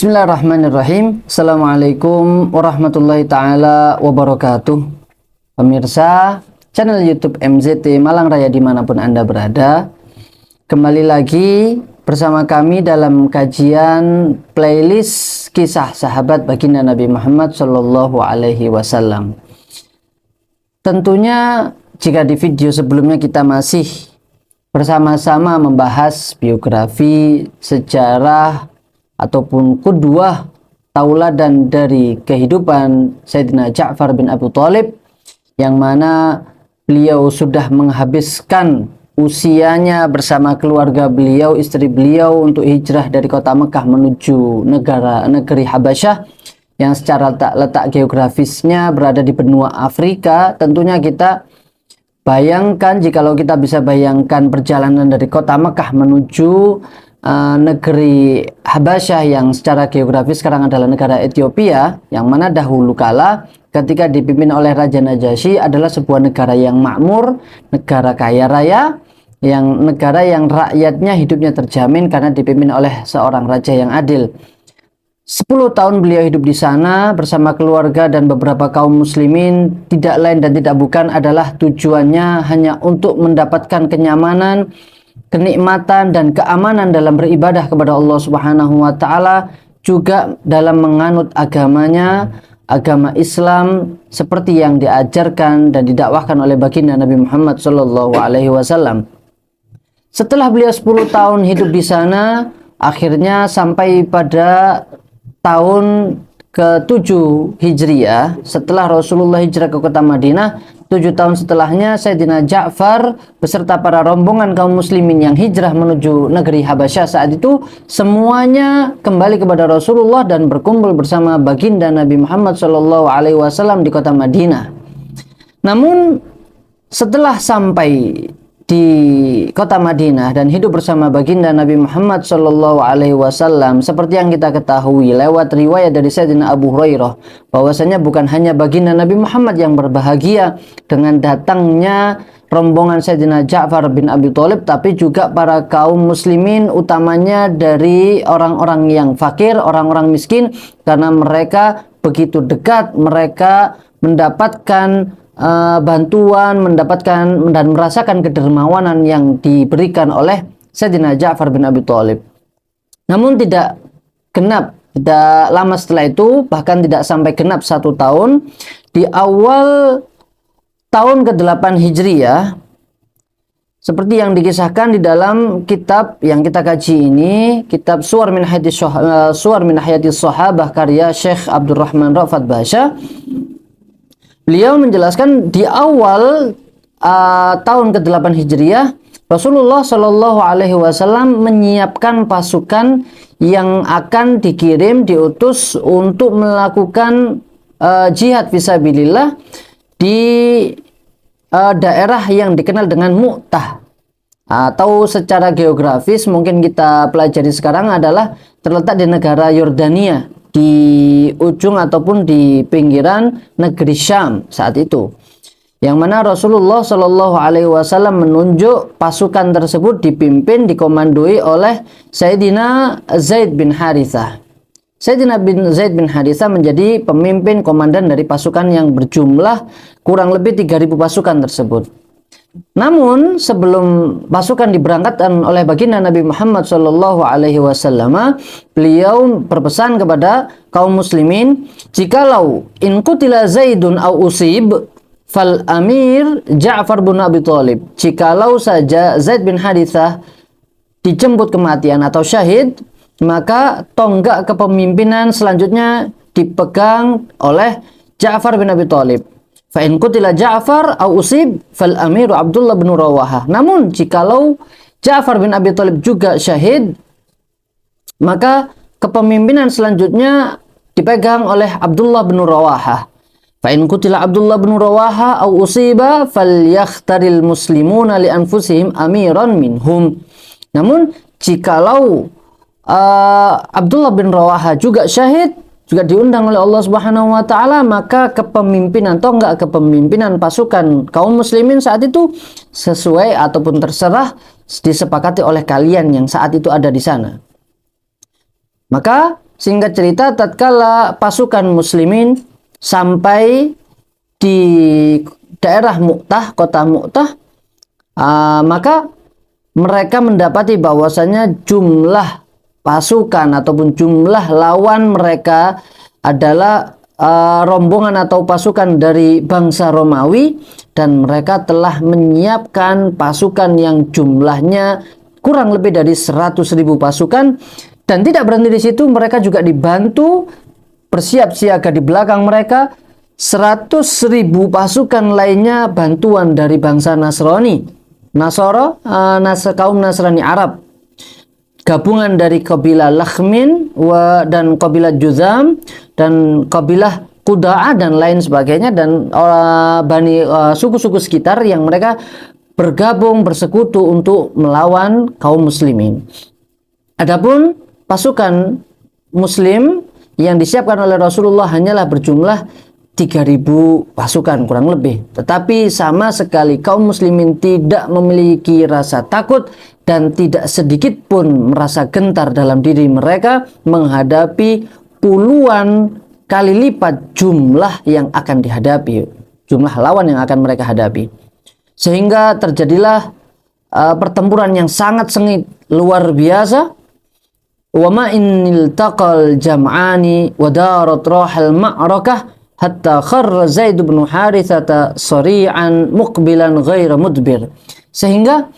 Bismillahirrahmanirrahim. Assalamualaikum warahmatullahi ta'ala wabarakatuh. Pemirsa channel YouTube MZT Malang Raya dimanapun Anda berada, kembali lagi bersama kami dalam kajian playlist kisah sahabat baginda Nabi Muhammad Sallallahu Alaihi Wasallam. Tentunya jika di video sebelumnya kita masih bersama-sama membahas biografi, sejarah ataupun qudwah, tauladan dari kehidupan Sayyidina Ja'far bin Abi Thalib, yang mana beliau sudah menghabiskan usianya bersama keluarga beliau, istri beliau, untuk hijrah dari kota Mekah menuju negeri Habasyah yang secara letak geografisnya berada di benua Afrika. Tentunya kita bayangkan, jikalau kita bisa bayangkan perjalanan dari kota Mekah menuju negeri Habasyah yang secara geografis sekarang adalah negara Ethiopia, yang mana dahulu kala ketika dipimpin oleh Raja Najasyi adalah sebuah negara yang makmur, negara kaya raya, negara yang rakyatnya hidupnya terjamin karena dipimpin oleh seorang raja yang adil. 10 tahun beliau hidup di sana bersama keluarga dan beberapa kaum muslimin, tidak lain dan tidak bukan adalah tujuannya hanya untuk mendapatkan kenyamanan, kenikmatan dan keamanan dalam beribadah kepada Allah Subhanahu wa taala, juga dalam menganut agamanya, agama Islam seperti yang diajarkan dan didakwahkan oleh baginda Nabi Muhammad sallallahu alaihi wasallam. Setelah beliau 10 tahun hidup di sana, akhirnya sampai pada tahun ke-7 Hijriah, setelah Rasulullah hijrah ke kota Madinah, 7 tahun setelahnya Sayyidina Ja'far beserta para rombongan kaum muslimin yang hijrah menuju negeri Habasyah saat itu semuanya kembali kepada Rasulullah dan berkumpul bersama baginda Nabi Muhammad SAW di kota Madinah. Namun setelah sampai di kota Madinah dan hidup bersama baginda Nabi Muhammad SAW, seperti yang kita ketahui lewat riwayat dari Sayyidina Abu Hurairah, bahwasanya bukan hanya baginda Nabi Muhammad yang berbahagia dengan datangnya rombongan Sayyidina Ja'far bin Abi Thalib, tapi juga para kaum muslimin, utamanya dari orang-orang yang fakir, orang-orang miskin, karena mereka begitu dekat, mereka mendapatkan bantuan, mendapatkan dan merasakan kedermawanan yang diberikan oleh Sayyidina Ja'far bin Abi Thalib. Namun tidak lama setelah itu, bahkan tidak sampai genap 1 tahun, di awal tahun ke-8 Hijriah, seperti yang dikisahkan di dalam kitab yang kita kaji ini, kitab Suwar min Hayatis Sahabah karya Syekh Abdurrahman Ra'fat Basha, beliau menjelaskan di awal tahun ke-8 Hijriah, Rasulullah Shallallahu Alaihi Wasallam menyiapkan pasukan yang akan diutus untuk melakukan jihad fisabilillah di daerah yang dikenal dengan Mu'tah, atau secara geografis mungkin kita pelajari sekarang adalah terletak di negara Yordania, di ujung ataupun di pinggiran negeri Syam saat itu, yang mana Rasulullah Shallallahu Alaihi Wasallam menunjuk pasukan tersebut dipimpin, dikomandoi oleh Sayyidina Zaid bin Harithah. Sayyidina Zaid bin Harithah menjadi pemimpin komandan dari pasukan yang berjumlah kurang lebih 3.000 pasukan tersebut. Namun sebelum pasukan diberangkatkan oleh baginda Nabi Muhammad Sallallahu Alaihi Wasallam, beliau berpesan kepada kaum muslimin, jikalau in qutila Zaidun au usib fal amir Ja'far bin Abi Thalib, jikalau saja Zaid bin Harithah dijemput kematian atau syahid, maka tonggak kepemimpinan selanjutnya dipegang oleh Ja'far bin Abi Thalib. Fa in qutila Ja'far au usib fal amiru Abdullah bin Rawahah. Namun jikalau Ja'far bin Abi Thalib juga syahid, maka kepemimpinan selanjutnya dipegang oleh Abdullah bin Rawahah. Fa in qutila Abdullah bin Rawahah au usiba falyakhtaril muslimuna li anfusihim amiran minhum. Namun jikalau Abdullah bin Rawahah juga syahid, juga diundang oleh Allah Subhanahu wa taala, maka kepemimpinan tonggak kepemimpinan pasukan kaum muslimin saat itu sesuai ataupun terserah disepakati oleh kalian yang saat itu ada di sana. Maka singkat cerita, tatkala pasukan muslimin sampai di daerah Mu'tah, kota Mu'tah, maka mereka mendapati bahwasanya jumlah pasukan ataupun jumlah lawan mereka adalah rombongan atau pasukan dari bangsa Romawi, dan mereka telah menyiapkan pasukan yang jumlahnya kurang lebih dari 100.000 pasukan. Dan tidak berhenti di situ, mereka juga dibantu bersiap siaga di belakang mereka 100.000 pasukan lainnya, bantuan dari bangsa Nasrani, kaum Nasrani Arab, gabungan dari kabilah Lakhmin dan kabilah Juzam dan kabilah Quda'ah dan lain sebagainya, dan suku-suku sekitar yang mereka bergabung bersekutu untuk melawan kaum muslimin. Adapun pasukan muslim yang disiapkan oleh Rasulullah hanyalah berjumlah 3.000 pasukan kurang lebih. Tetapi sama sekali kaum muslimin tidak memiliki rasa takut dan tidak sedikit pun merasa gentar dalam diri mereka menghadapi puluhan kali lipat jumlah yang akan dihadapi, jumlah lawan yang akan mereka hadapi. Sehingga terjadilah pertempuran yang sangat sengit, luar biasa. Wa ma innil taqal jam'ani wa darat rahal ma'rakah hatta kharra Zaid bin Harithata sari'an muqbilan ghaira mudbir. Sehingga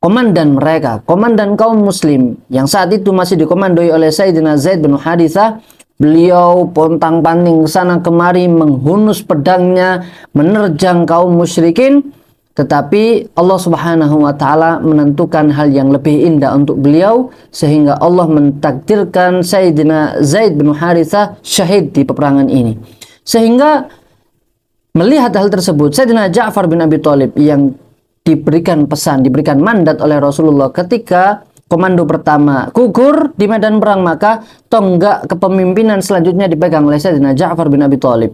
komandan mereka, komandan kaum muslim yang saat itu masih dikomandoi oleh Sayyidina Zaid bin Harithah, beliau pontang-panting sana kemari menghunus pedangnya menerjang kaum musyrikin. Tetapi Allah Subhanahu wa taala menentukan hal yang lebih indah untuk beliau, sehingga Allah mentakdirkan Sayyidina Zaid bin Harithah syahid di peperangan ini. Sehingga melihat hal tersebut, Sayyidina Ja'far bin Abi Thalib yang diberikan pesan, diberikan mandat oleh Rasulullah ketika komando pertama gugur di medan perang, maka tonggak kepemimpinan selanjutnya dipegang oleh Sayyidina Ja'far bin Abi Thalib.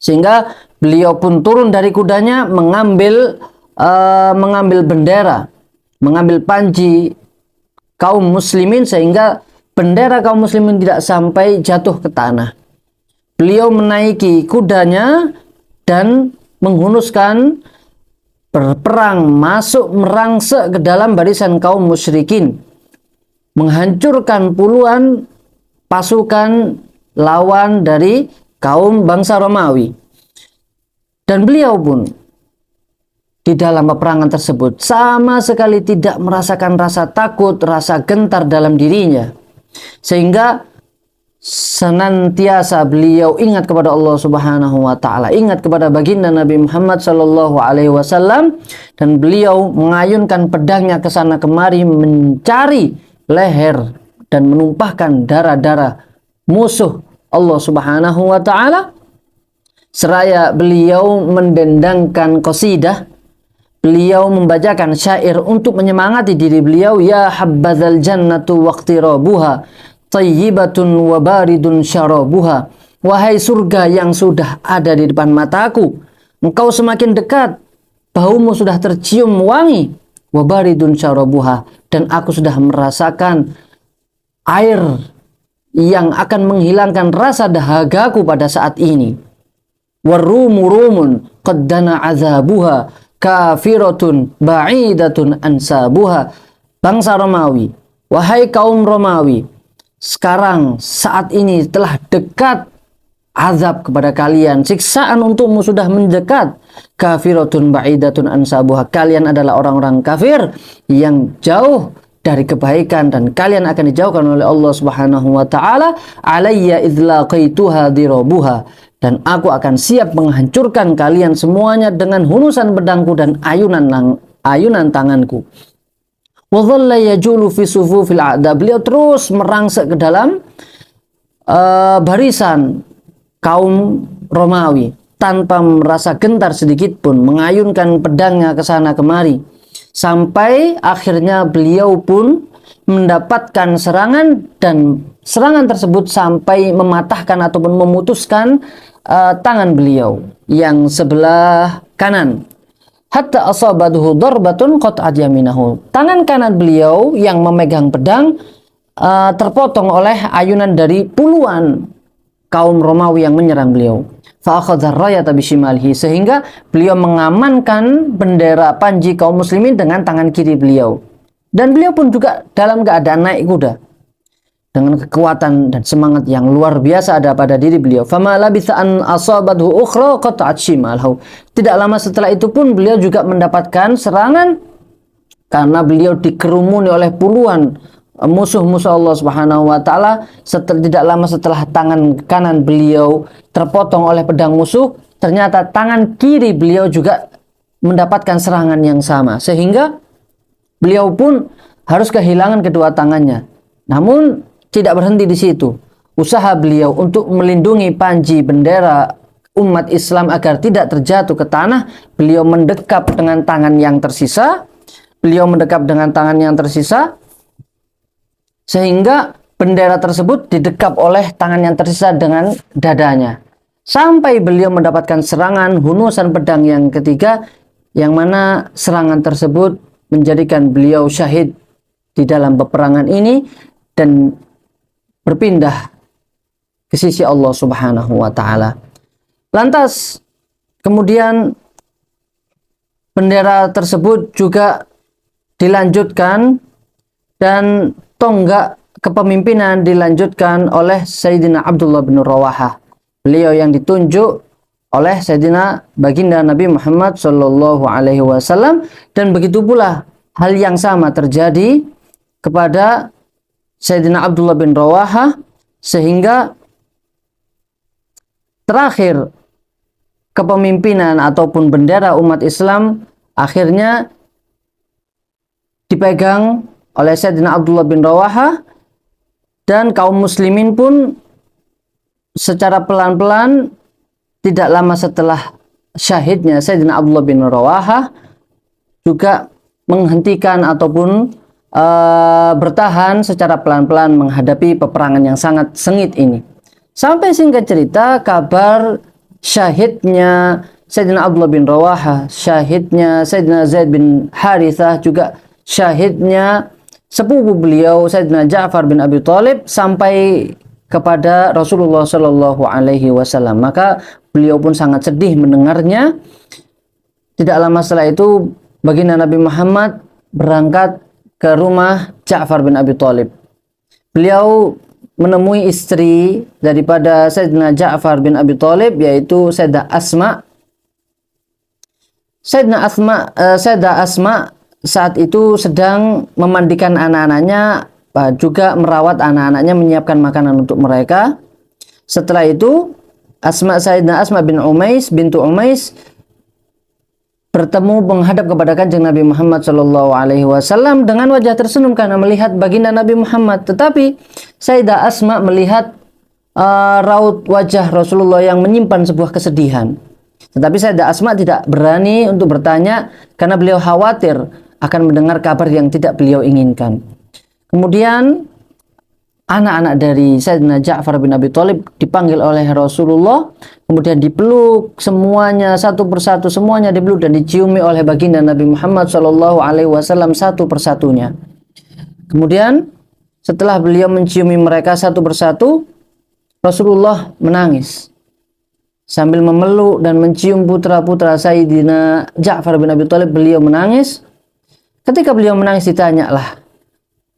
Sehingga beliau pun turun dari kudanya mengambil bendera, mengambil panji kaum muslimin, sehingga bendera kaum muslimin tidak sampai jatuh ke tanah. Beliau menaiki kudanya dan menghunuskan berperang, masuk merangsek ke dalam barisan kaum musyrikin, menghancurkan puluhan pasukan lawan dari kaum bangsa Romawi. Dan beliau pun di dalam peperangan tersebut sama sekali tidak merasakan rasa takut, rasa gentar dalam dirinya, sehingga senantiasa beliau ingat kepada Allah Subhanahu wa taala, ingat kepada baginda Nabi Muhammad sallallahu alaihi wasallam, dan beliau mengayunkan pedangnya ke sana kemari mencari leher dan menumpahkan darah-darah musuh Allah Subhanahu wa taala. Seraya beliau mendendangkan qasidah, beliau membacakan syair untuk menyemangati diri beliau, ya habbadzal jannatu waqtirabuha tayyibatun wa baridun syarabuha. Wahai surga yang sudah ada di depan mataku, engkau semakin dekat, baumu sudah tercium wangi, wa baridun syarabuha, dan aku sudah merasakan air yang akan menghilangkan rasa dahagaku pada saat ini. Warumu rumun qaddana azabuha kafiratun ba'idatun ansabuha. Bangsa Romawi, wahai kaum Romawi, sekarang saat ini telah dekat azab kepada kalian, siksaan untukmu sudah mendekat. Kafiratun ba'idatun ansabuha, kalian adalah orang-orang kafir yang jauh dari kebaikan dan kalian akan dijauhkan oleh Allah Subhanahu wa taala. Alayya idlaqaituha dirabuha, dan aku akan siap menghancurkan kalian semuanya dengan hunusan pedangku dan ayunan tanganku. Wa dhalla yajulu fi sufufil a'da, beliau terus merangsek ke dalam barisan kaum Romawi tanpa merasa gentar sedikit pun, mengayunkan pedangnya ke sana kemari, sampai akhirnya beliau pun mendapatkan serangan, dan serangan tersebut sampai mematahkan ataupun memutuskan tangan beliau yang sebelah kanan. Hatta asabaduhu darbatun qat'at yaminahu, tangan kanan beliau yang memegang pedang terpotong oleh ayunan dari puluhan kaum Romawi yang menyerang beliau. Fa'akhadha ar-rayata bishimalihi, sehingga beliau mengamankan bendera panji kaum muslimin dengan tangan kiri beliau. Dan beliau pun juga dalam keadaan naik kuda dengan kekuatan dan semangat yang luar biasa ada pada diri beliau. Fama labitha an asabathu ukhra qata'at shimalhu. Tidak lama setelah itu pun beliau juga mendapatkan serangan karena beliau dikerumuni oleh puluhan musuh-musuh Allah Subhanahu wa taala. Tidak lama setelah tangan kanan beliau terpotong oleh pedang musuh, ternyata tangan kiri beliau juga mendapatkan serangan yang sama, sehingga beliau pun harus kehilangan kedua tangannya. Namun tidak berhenti di situ. Usaha beliau untuk melindungi panji bendera umat Islam agar tidak terjatuh ke tanah, beliau mendekap dengan tangan yang tersisa. Sehingga bendera tersebut didekap oleh tangan yang tersisa dengan dadanya. Sampai beliau mendapatkan serangan hunusan pedang yang ketiga, yang mana serangan tersebut menjadikan beliau syahid di dalam peperangan ini dan berpindah ke sisi Allah Subhanahu wa taala. Lantas kemudian bendera tersebut juga dilanjutkan dan tonggak kepemimpinan dilanjutkan oleh Sayyidina Abdullah bin Rawahah. Beliau yang ditunjuk oleh Sayyidina baginda Nabi Muhammad sallallahu alaihi wasallam, dan begitu pula hal yang sama terjadi kepada Sayyidina Abdullah bin Rawahah, sehingga terakhir kepemimpinan ataupun bendera umat Islam akhirnya dipegang oleh Sayyidina Abdullah bin Rawahah, dan kaum muslimin pun secara pelan-pelan tidak lama setelah syahidnya Sayyidina Abdullah bin Rawahah juga menghentikan ataupun bertahan secara pelan-pelan menghadapi peperangan yang sangat sengit ini. Sampai singkat cerita, kabar syahidnya Sayyidina Abdullah bin Rawahah, syahidnya Sayyidina Zaid bin Harithah, juga syahidnya sepupu beliau Sayyidina Ja'far bin Abi Thalib sampai kepada Rasulullah Shallallahu Alaihi Wasallam. Maka beliau pun sangat sedih mendengarnya. Tidak lama setelah itu baginda Nabi Muhammad berangkat ke rumah Ja'far bin Abi Thalib. Beliau menemui istri daripada Sayyidina Ja'far bin Abi Thalib, yaitu Sayyidah Asma. Sayyidah Asma saat itu sedang memandikan anak-anaknya, juga merawat anak-anaknya, menyiapkan makanan untuk mereka. Setelah itu Sayyidina Asma bintu Umais bertemu menghadap kepada Kanjeng Nabi Muhammad Shallallahu Alaihi Wasallam dengan wajah tersenyum karena melihat baginda Nabi Muhammad. Tetapi Sayyidah Asma melihat raut wajah Rasulullah yang menyimpan sebuah kesedihan. Tetapi Sayyidah Asma tidak berani untuk bertanya karena beliau khawatir akan mendengar kabar yang tidak beliau inginkan. Kemudian anak-anak dari Sayyidina Ja'far bin Abi Thalib dipanggil oleh Rasulullah, kemudian dipeluk semuanya satu persatu, semuanya dipeluk dan diciumi oleh baginda Nabi Muhammad Shallallahu Alaihi Wasallam satu persatunya. Kemudian setelah beliau menciumi mereka satu persatu, Rasulullah menangis sambil memeluk dan mencium putra-putra Sayyidina Ja'far bin Abi Thalib. Beliau menangis. Ketika beliau menangis, ditanyalah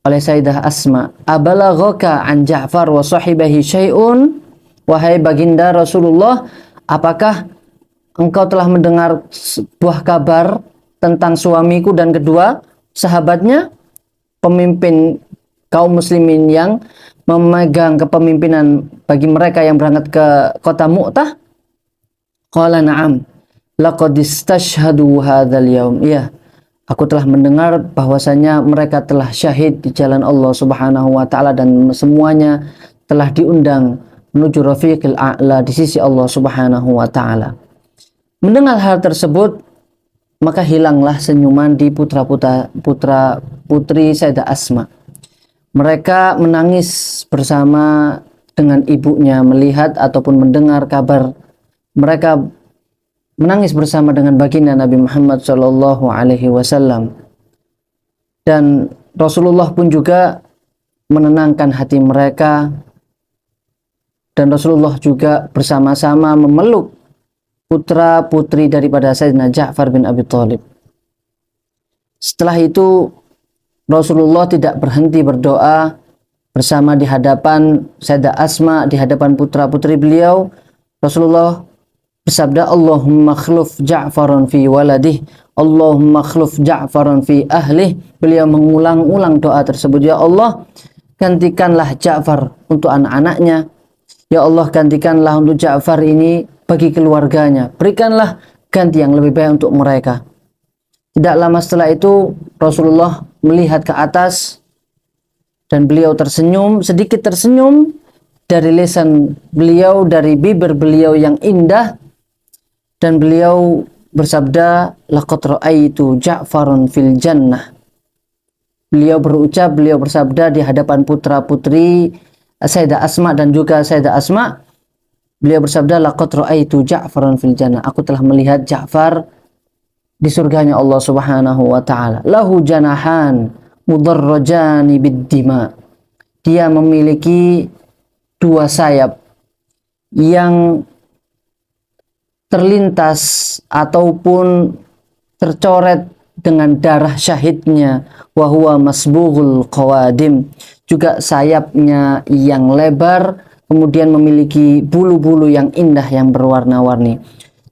oleh Sayyidah Asma, "Abalaghaka an Ja'far wa sahibihi syai'un?" Wahai baginda Rasulullah, apakah engkau telah mendengar sebuah kabar tentang suamiku dan kedua sahabatnya, pemimpin kaum muslimin yang memegang kepemimpinan bagi mereka yang berangkat ke kota Mu'tah? Qala na'am, laqad istashhadu hadzal yaum. Iya, aku telah mendengar bahwasanya mereka telah syahid di jalan Allah Subhanahu wa taala dan semuanya telah diundang menuju Rafiqil A'la di sisi Allah Subhanahu wa taala. Mendengar hal tersebut, maka hilanglah senyuman di putra-putri Sayyidah Asma. Mereka menangis bersama dengan ibunya melihat ataupun mendengar kabar. Mereka menangis bersama dengan baginda Nabi Muhammad Shallallahu Alaihi Wasallam, dan Rasulullah pun juga menenangkan hati mereka, dan Rasulullah juga bersama-sama memeluk putra putri daripada Sayyidina Ja'far bin Abi Thalib. Setelah itu Rasulullah tidak berhenti berdoa bersama di hadapan Sayyidah Asma, di hadapan putra putri beliau. Rasulullah bersabda, Allahumma khluf Ja'faran fi waladih, Allahumma khluf Ja'faran fi ahlih. Beliau mengulang-ulang doa tersebut, ya Allah, gantikanlah Ja'far untuk anak-anaknya, ya Allah, gantikanlah untuk Ja'far ini bagi keluarganya, berikanlah ganti yang lebih baik untuk mereka. Tidak lama setelah itu Rasulullah melihat ke atas dan beliau tersenyum, sedikit tersenyum. Dari lisan beliau, dari bibir beliau yang indah, dan beliau bersabda, laqad ra'aitu Ja'farun fil jannah. Beliau berucap, beliau bersabda di hadapan putra putri Sayyidah Asma dan juga Sayyidah Asma, beliau bersabda, laqad ra'aitu Ja'farun fil jannah. Aku telah melihat Ja'far di surganya Allah Subhanahu wa taala. Lahu janahan mudarrajani biddima. Dia memiliki dua sayap yang terlintas ataupun tercoret dengan darah syahidnya. Wa huwa masbughul qawadim. Juga sayapnya yang lebar, kemudian memiliki bulu-bulu yang indah yang berwarna-warni.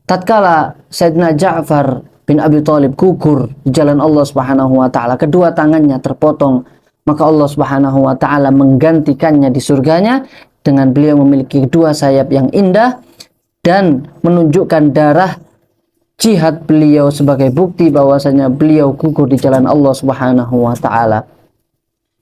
Tatkala Sayyidina Ja'far bin Abi Thalib gugur di jalan Allah Subhanahu wa taala, kedua tangannya terpotong, maka Allah Subhanahu wa taala menggantikannya di surganya dengan beliau memiliki dua sayap yang indah dan menunjukkan darah jihad beliau sebagai bukti bahwasanya beliau gugur di jalan Allah Subhanahu wa taala.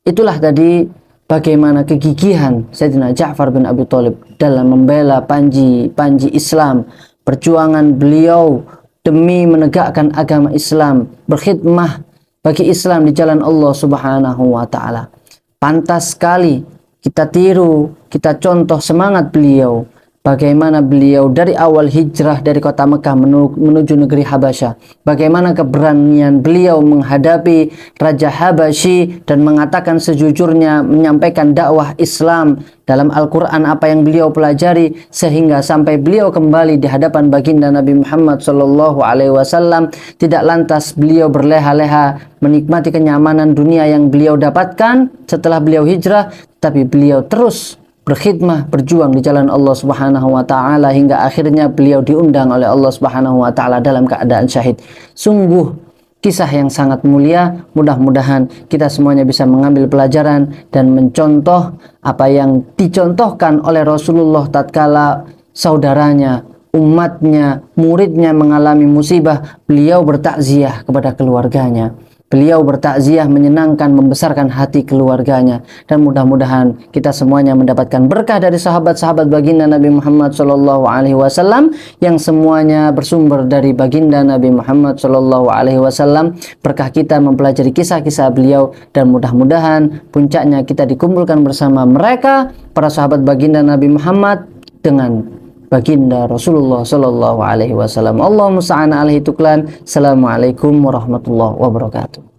Itulah tadi bagaimana kegigihan Sayyidina Ja'far bin Abi Thalib dalam membela panji Islam, perjuangan beliau demi menegakkan agama Islam, berkhidmah bagi Islam di jalan Allah Subhanahu wa taala. Pantas sekali kita tiru, kita contoh semangat beliau. Bagaimana beliau dari awal hijrah dari kota Mekah menuju negeri Habasyah. Bagaimana keberanian beliau menghadapi Raja Habasyi dan mengatakan sejujurnya, menyampaikan dakwah Islam dalam Al-Quran apa yang beliau pelajari, sehingga sampai beliau kembali di hadapan baginda Nabi Muhammad SAW. Tidak lantas beliau berleha-leha menikmati kenyamanan dunia yang beliau dapatkan setelah beliau hijrah, tapi beliau terus berkhidmah, berjuang di jalan Allah Subhanahu wa taala hingga akhirnya beliau diundang oleh Allah Subhanahu wa taala dalam keadaan syahid. Sungguh kisah yang sangat mulia. Mudah-mudahan kita semuanya bisa mengambil pelajaran dan mencontoh apa yang dicontohkan oleh Rasulullah tatkala saudaranya, umatnya, muridnya mengalami musibah, beliau bertakziah kepada keluarganya. Beliau bertakziah, menyenangkan, membesarkan hati keluarganya. Dan mudah-mudahan kita semuanya mendapatkan berkah dari sahabat-sahabat baginda Nabi Muhammad SAW yang semuanya bersumber dari baginda Nabi Muhammad SAW. Berkah kita mempelajari kisah-kisah beliau, dan mudah-mudahan puncaknya kita dikumpulkan bersama mereka, para sahabat baginda Nabi Muhammad, dengan baginda Rasulullah sallallahu alaihi wasallam. Allahumma sa'ana alaihi tuklan. Assalamualaikum warahmatullahi wabarakatuh.